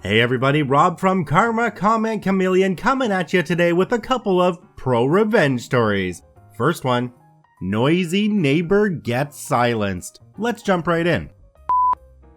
Hey everybody, Rob from Karma Comment Chameleon coming at you today with a couple of ProRevenge stories. First one, noisy neighbor gets silenced. Let's jump right in.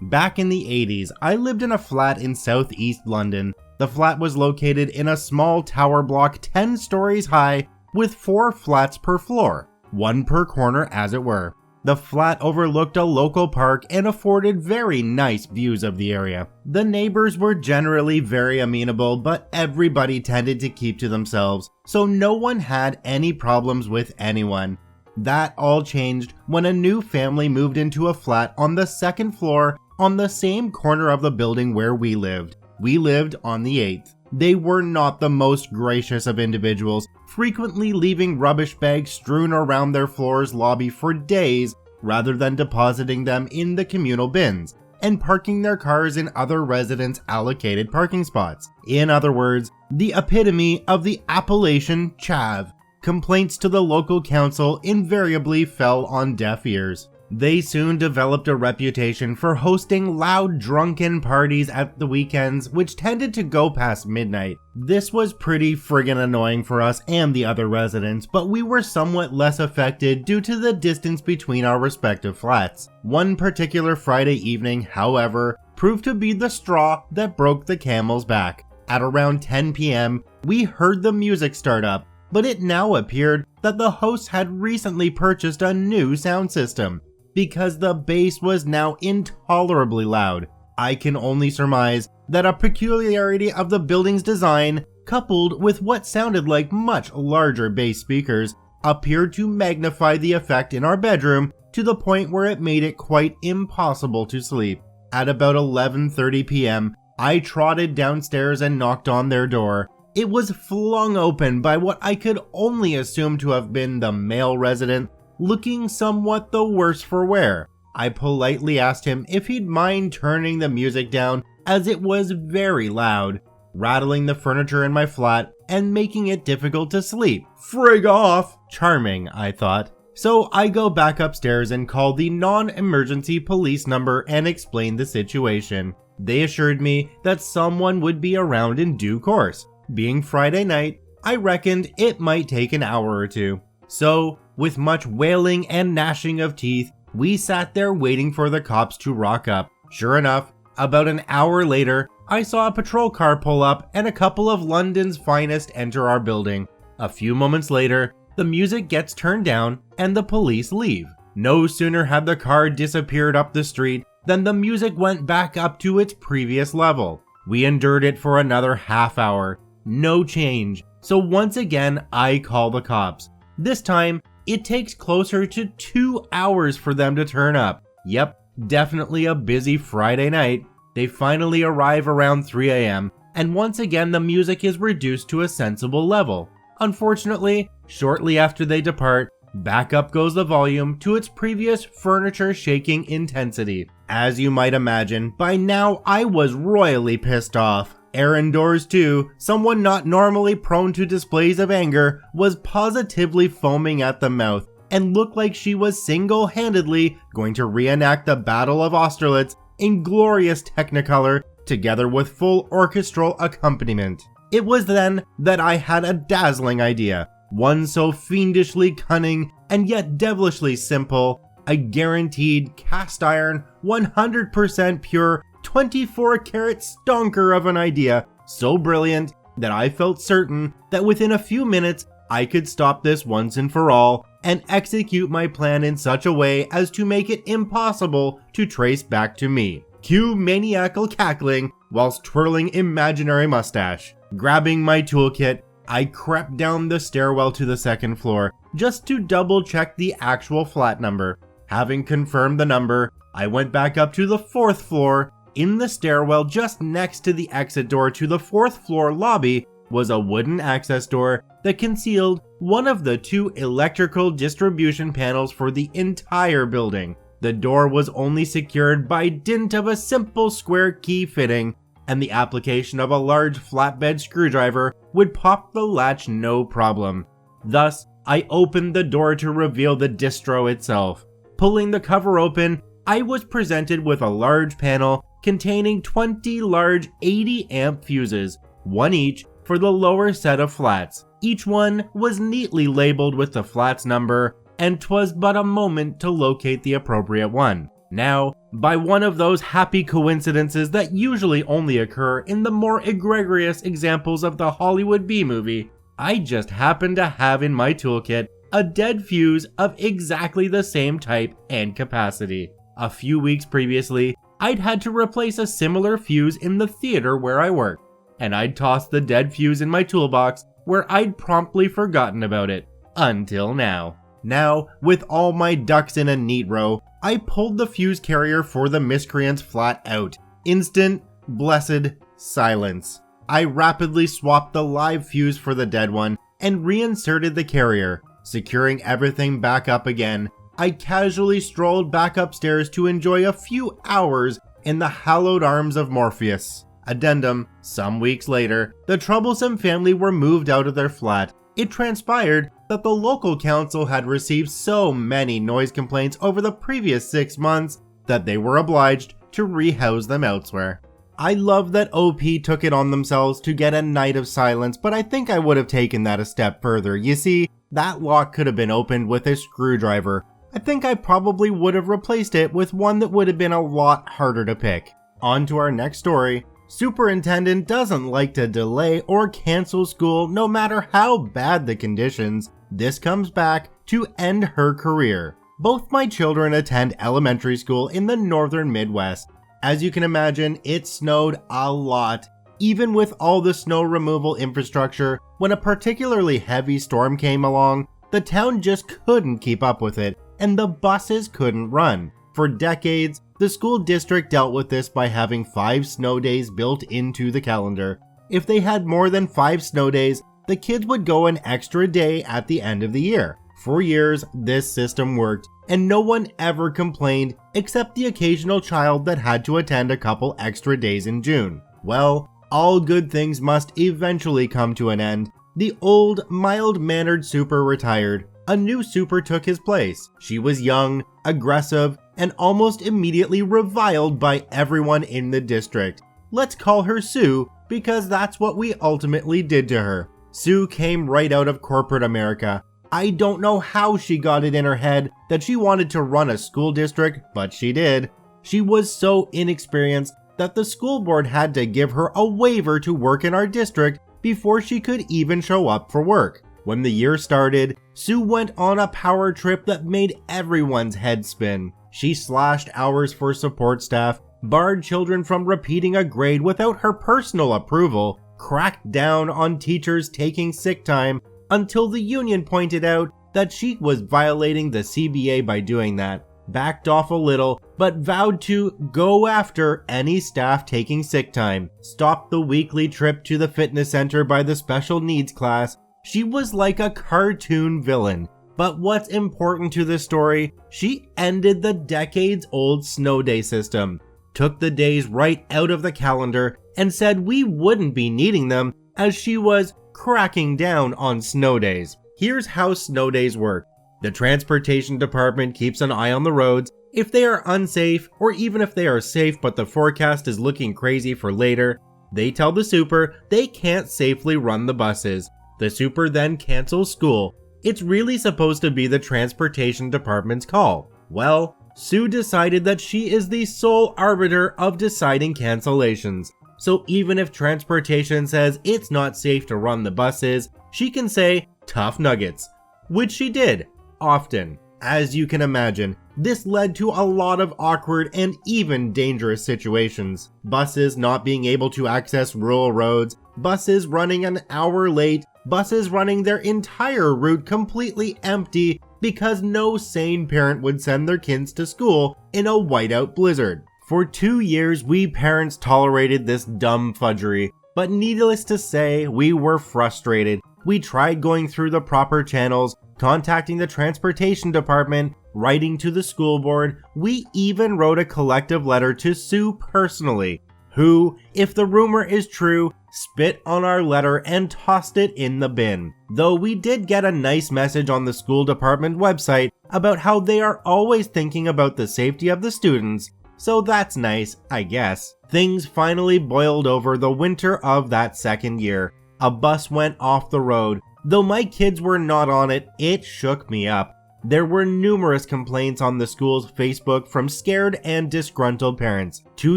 Back in the 80s, I lived in a flat in southeast London. The flat was located in a small tower block 10 stories high with 4 flats per floor, one per corner as it were. The flat overlooked a local park and afforded very nice views of the area. The neighbors were generally very amenable, but everybody tended to keep to themselves, so no one had any problems with anyone. That all changed when a new family moved into a flat on the 2nd floor on the same corner of the building where we lived. We lived on the 8th. They were not the most gracious of individuals, frequently leaving rubbish bags strewn around their floor's lobby for days rather than depositing them in the communal bins and parking their cars in other residents' allocated parking spots. In other words, the epitome of the appellation chav. Complaints to the local council invariably fell on deaf ears. They soon developed a reputation for hosting loud drunken parties at the weekends, which tended to go past midnight. This was pretty friggin' annoying for us and the other residents, but we were somewhat less affected due to the distance between our respective flats. One particular Friday evening, however, proved to be the straw that broke the camel's back. At around 10 p.m., we heard the music start up, but it now appeared that the host had recently purchased a new sound system, because the bass was now intolerably loud. I can only surmise that a peculiarity of the building's design, coupled with what sounded like much larger bass speakers, appeared to magnify the effect in our bedroom to the point where it made it quite impossible to sleep. At about 11:30 p.m., I trotted downstairs and knocked on their door. It was flung open by what I could only assume to have been the male resident, looking somewhat the worse for wear. I politely asked him if he'd mind turning the music down as it was very loud, rattling the furniture in my flat and making it difficult to sleep. Frig off! Charming, I thought. So I go back upstairs and call the non-emergency police number and explain the situation. They assured me that someone would be around in due course. Being Friday night, I reckoned it might take an hour or two. So, with much wailing and gnashing of teeth, we sat there waiting for the cops to rock up. Sure enough, about an hour later, I saw a patrol car pull up and a couple of London's finest enter our building. A few moments later, the music gets turned down and the police leave. No sooner had the car disappeared up the street than the music went back up to its previous level. We endured it for another half hour. No change. So once again, I call the cops. This time, it takes closer to 2 hours for them to turn up. Yep, definitely a busy Friday night. They finally arrive around 3 a.m., and once again the music is reduced to a sensible level. Unfortunately, shortly after they depart, back up goes the volume to its previous furniture-shaking intensity. As you might imagine, by now I was royally pissed off. Aaron Doors too, someone not normally prone to displays of anger, was positively foaming at the mouth and looked like she was single-handedly going to reenact the Battle of Austerlitz in glorious technicolor together with full orchestral accompaniment. It was then that I had a dazzling idea, one so fiendishly cunning and yet devilishly simple, a guaranteed cast iron, 100% pure 24-karat stonker of an idea, so brilliant that I felt certain that within a few minutes I could stop this once and for all and execute my plan in such a way as to make it impossible to trace back to me. Cue maniacal cackling whilst twirling imaginary mustache. Grabbing my toolkit, I crept down the stairwell to the 2nd floor just to double check the actual flat number. Having confirmed the number, I went back up to the 4th floor. In the stairwell just next to the exit door to the 4th floor lobby was a wooden access door that concealed one of the 2 electrical distribution panels for the entire building. The door was only secured by dint of a simple square key fitting, and the application of a large flatbed screwdriver would pop the latch no problem. Thus, I opened the door to reveal the distro itself. Pulling the cover open, I was presented with a large panel containing 20 large 80-amp fuses, one each for the lower set of flats. Each one was neatly labeled with the flat's number, and 'twas but a moment to locate the appropriate one. Now, by one of those happy coincidences that usually only occur in the more egregious examples of the Hollywood B-movie, I just happened to have in my toolkit a dead fuse of exactly the same type and capacity. A few weeks previously, I'd had to replace a similar fuse in the theater where I work, and I'd tossed the dead fuse in my toolbox where I'd promptly forgotten about it. Until now. Now, with all my ducks in a neat row, I pulled the fuse carrier for the miscreant's flat out. Instant, blessed silence. I rapidly swapped the live fuse for the dead one and reinserted the carrier. Securing everything back up again, I casually strolled back upstairs to enjoy a few hours in the hallowed arms of Morpheus. Addendum: some weeks later, the troublesome family were moved out of their flat. It transpired that the local council had received so many noise complaints over the previous 6 months that they were obliged to rehouse them elsewhere. I love that OP took it on themselves to get a night of silence, but I think I would have taken that a step further. You see, that lock could have been opened with a screwdriver. I think I probably would have replaced it with one that would have been a lot harder to pick. On to our next story. Superintendent doesn't like to delay or cancel school no matter how bad the conditions. This comes back to end her career. Both my children attend elementary school in the northern Midwest. As you can imagine, it snowed a lot. Even with all the snow removal infrastructure, when a particularly heavy storm came along, the town just couldn't keep up with it, and the buses couldn't run. For decades, the school district dealt with this by having 5 snow days built into the calendar. If they had more than 5 snow days, the kids would go an extra day at the end of the year. For years, this system worked, and no one ever complained except the occasional child that had to attend a couple extra days in June. Well, all good things must eventually come to an end. The old, mild-mannered super retired. A new super took his place. She was young, aggressive, and almost immediately reviled by everyone in the district. Let's call her Sue, because that's what we ultimately did to her. Sue came right out of corporate America. I don't know how she got it in her head that she wanted to run a school district, but she did. She was so inexperienced that the school board had to give her a waiver to work in our district before she could even show up for work. When the year started, Sue went on a power trip that made everyone's head spin. She slashed hours for support staff, barred children from repeating a grade without her personal approval, cracked down on teachers taking sick time, until the union pointed out that she was violating the CBA by doing that, backed off a little, but vowed to go after any staff taking sick time, stopped the weekly trip to the fitness center by the special needs class. She was like a cartoon villain. But what's important to this story, she ended the decades-old snow day system, took the days right out of the calendar, and said we wouldn't be needing them as she was cracking down on snow days. Here's how snow days work. The transportation department keeps an eye on the roads. If they are unsafe, or even if they are safe but the forecast is looking crazy for later, they tell the super they can't safely run the buses. The super then cancels school. It's really supposed to be the transportation department's call. Well, Sue decided that she is the sole arbiter of deciding cancellations. So even if transportation says it's not safe to run the buses, she can say tough nuggets, which she did, often. As you can imagine, this led to a lot of awkward and even dangerous situations. Buses not being able to access rural roads, buses running an hour late, buses running their entire route completely empty because no sane parent would send their kids to school in a whiteout blizzard. For 2 years, we parents tolerated this dumb fudgery, but needless to say, we were frustrated. We tried going through the proper channels, contacting the transportation department, writing to the school board. We even wrote a collective letter to Sue personally, who, if the rumor is true, spit on our letter and tossed it in the bin. Though we did get a nice message on the school department website about how they are always thinking about the safety of the students. so that's nice, I guess. Things finally boiled over the winter of that second year. A bus went off the road. Though my kids were not on it, it shook me up. There were numerous complaints on the school's Facebook from scared and disgruntled parents. 2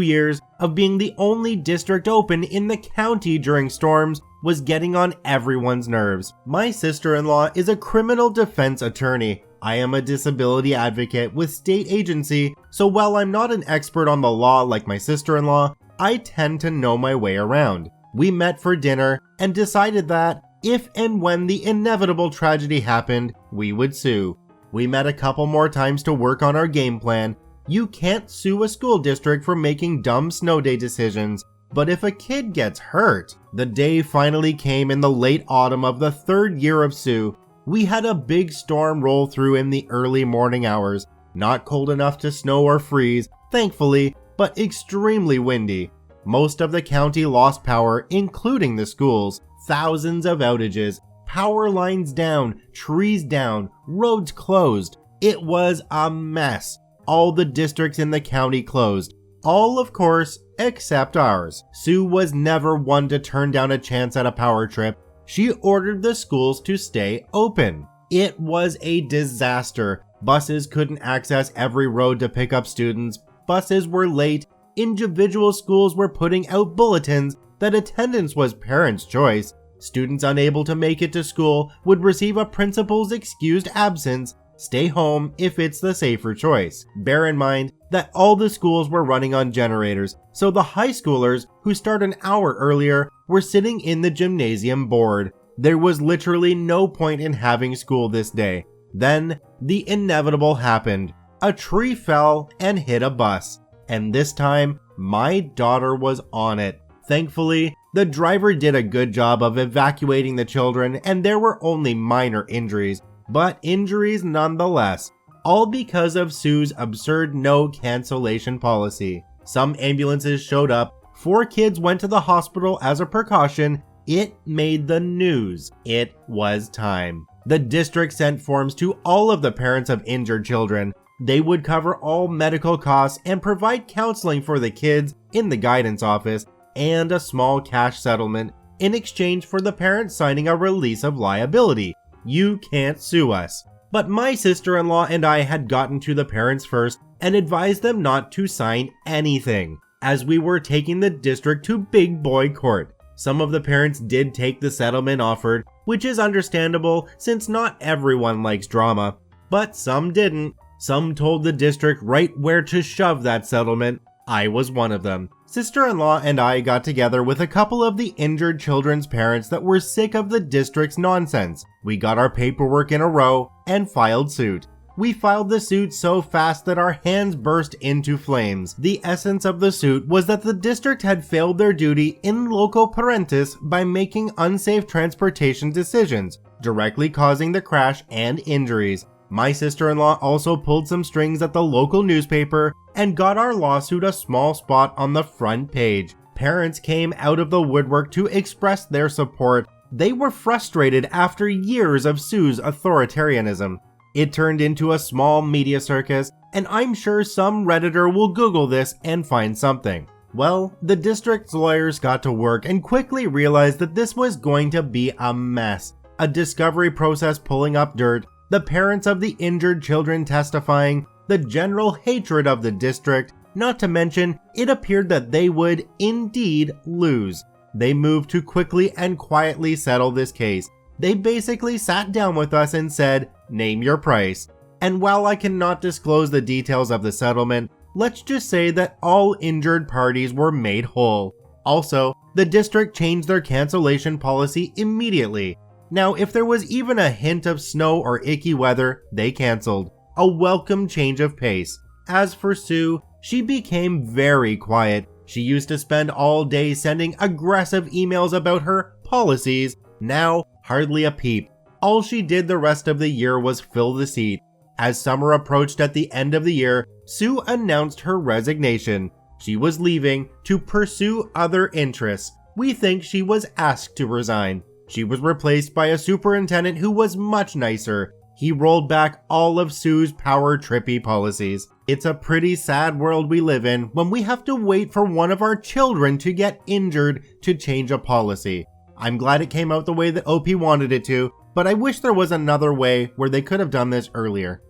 years of being the only district open in the county during storms was getting on everyone's nerves. My sister-in-law is a criminal defense attorney. I am a disability advocate with state agency, so while I'm not an expert on the law like my sister-in-law, I tend to know my way around. We met for dinner and decided that if and when the inevitable tragedy happened, we would sue. We met a couple more times to work on our game plan. You can't sue a school district for making dumb snow day decisions, but if a kid gets hurt. The day finally came in the late autumn of the third year of sue. We had a big storm roll through in the early morning hours. Not cold enough to snow or freeze, thankfully, but extremely windy. Most of the county lost power, including the schools. Thousands of outages. Power lines down, trees down, roads closed. It was a mess. All the districts in the county closed. All, of course, except ours. Sue was never one to turn down a chance at a power trip. She ordered the schools to stay open. It was a disaster. Buses couldn't access every road to pick up students. Buses were late. Individual schools were putting out bulletins that attendance was parents' choice. Students unable to make it to school would receive a principal's excused absence. Stay home if it's the safer choice. Bear in mind that all the schools were running on generators, so the high schoolers who start an hour earlier were sitting in the gymnasium bored. There was literally no point in having school this day. Then the inevitable happened. A tree fell and hit a bus, and this time my daughter was on it. Thankfully, the driver did a good job of evacuating the children and there were only minor injuries, but injuries nonetheless, all because of Sue's absurd no cancellation policy. Some ambulances showed up, 4 kids went to the hospital as a precaution. It made the news. It was time. The district sent forms to all of the parents of injured children. They would cover all medical costs and provide counseling for the kids in the guidance office, and a small cash settlement in exchange for the parents signing a release of liability. You can't sue us. But my sister-in-law and I had gotten to the parents first and advised them not to sign anything, as we were taking the district to big boy court. Some of the parents did take the settlement offered, which is understandable since not everyone likes drama, but some didn't. Some told the district right where to shove that settlement. I was one of them. Sister-in-law and I got together with a couple of the injured children's parents that were sick of the district's nonsense. We got our paperwork in a row and filed suit. We filed the suit so fast that our hands burst into flames. The essence of the suit was that the district had failed their duty in loco parentis by making unsafe transportation decisions, directly causing the crash and injuries. My sister-in-law also pulled some strings at the local newspaper and got our lawsuit a small spot on the front page. Parents came out of the woodwork to express their support. They were frustrated after years of Sue's authoritarianism. It turned into a small media circus, and I'm sure some Redditor will Google this and find something. Well, the district's lawyers got to work and quickly realized that this was going to be a mess. A discovery process pulling up dirt, the parents of the injured children testifying, the general hatred of the district, not to mention it appeared that they would indeed lose. They moved to quickly and quietly settle this case. They basically sat down with us and said, "Name your price." And while I cannot disclose the details of the settlement, let's just say that all injured parties were made whole. Also, the district changed their cancellation policy immediately. Now, if there was even a hint of snow or icky weather, they canceled. A welcome change of pace. As for Sue, she became very quiet. She used to spend all day sending aggressive emails about her policies. Now, hardly a peep. All she did the rest of the year was fill the seat. As summer approached at the end of the year, Sue announced her resignation. She was leaving to pursue other interests. We think she was asked to resign. She was replaced by a superintendent who was much nicer. He rolled back all of Sue's power trippy policies. It's a pretty sad world we live in when we have to wait for one of our children to get injured to change a policy. I'm glad it came out the way that OP wanted it to, but I wish there was another way where they could have done this earlier.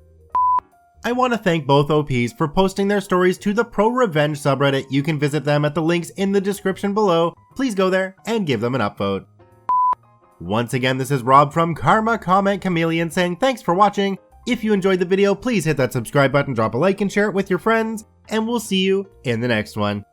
I want to thank both OPs for posting their stories to the ProRevenge subreddit. You can visit them at the links in the description below. Please go there and give them an upvote. Once again, this is Rob from Karma Comment Chameleon saying thanks for watching. If you enjoyed the video, please hit that subscribe button, drop a like and share it with your friends, and we'll see you in the next one.